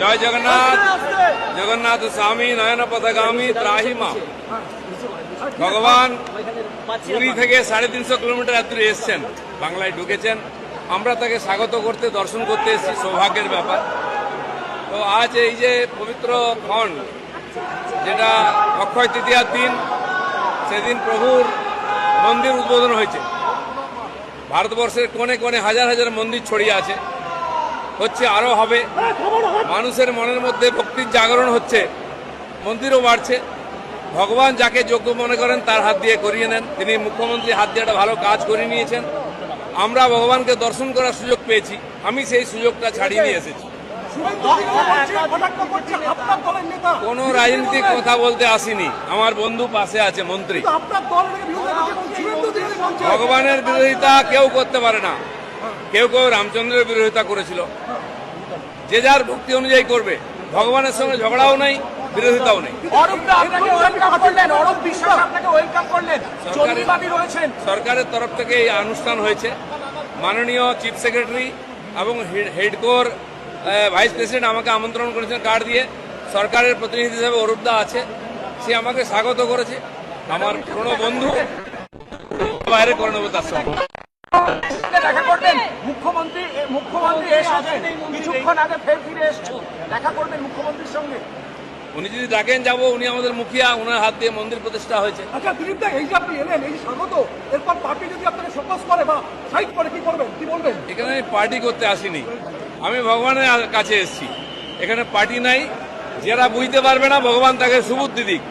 জয় জগন্নাথ। জগন্নাথ স্বামী নয়ন পথগামী ত্রাহি মা। ভগবান পুরী থেকে 350 কিলোমিটার দূরে এসছেন, বাংলায় ঢুকেছেন। আমরা তাকে স্বাগত করতে, দর্শন করতে এসেছি, সৌভাগ্যের ব্যাপার। তো আজ এই যে পবিত্র ক্ষণ, যেটা অক্ষয় তৃতীয়ার দিন, সেদিন প্রভুর মন্দির উদ্বোধন হয়েছে। ভারতবর্ষের কোণে কোণে হাজার হাজার মন্দির ছড়িয়ে আছে, হচ্ছে, আরও হবে। মানুষের মনের মধ্যে ভক্তির জাগরণ হচ্ছে, মন্দিরও বাড়ছে। ভগবান যাকে যোগ্য মনে করেন তার হাত দিয়ে করিয়ে নেন। তিনি মুখ্যমন্ত্রী হাত দিয়ে একটা ভালো কাজ করে নিয়েছেন। আমরা ভগবানকে দর্শন করার সুযোগ পেয়েছি, আমি সেই সুযোগটা ছাড়িয়ে নিয়ে এসেছি। কোনো রাজনীতিক কথা বলতে আসিনি, আমার বন্ধু পাশে আছে, মন্ত্রী। ভগবানের বিরোধিতা কেউ করতে পারে না। কেউ কেউ রামচন্দ্রের বিরোধিতা করেছিল, যে যার ভক্তি অনুযায়ী করবে। ভগবানের সঙ্গে ঝগড়াও নেই, বিরোধিতাও নেই। সরকারের তরফ থেকে এই অনুষ্ঠান হয়েছে। মাননীয় চিফ সেক্রেটারি এবং হেডকোর ভাইস প্রেসিডেন্ট আমাকে আমন্ত্রণ করেছেন কার্ড দিয়ে। সরকারের প্রতিনিধি হিসেবে অরূপদা আছে, সে আমাকে স্বাগত করেছে। আমার পুরনো বন্ধু, বাইরে করে নেবো তার সঙ্গে। দেখা করবেন মুখ্যমন্ত্রী কিছুক্ষণ আগে ফের ফিরে এসেছেন, দেখা করবেন মুখ্যমন্ত্রীর সঙ্গে। উনি যদি ডাকেন যাবো, উনি আমাদের মুখিয়া, ওনার হাত দিয়ে মন্দির প্রতিষ্ঠা হয়েছে। আচ্ছা দিলীপ দা, এই যে আপনি এলেন, এই স্বাগত, এরপর পার্টি যদি আপনাকে ফোকাস করে বা সাইড করে কি করবেন, কি বলবেন? এখানে আমি পার্টি করতে আসিনি, আমি ভগবানের কাছে এসেছি। এখানে পার্টি নাই। যারা বুঝতে পারবে না, ভগবান তাকে সুবুদ্ধি দিক।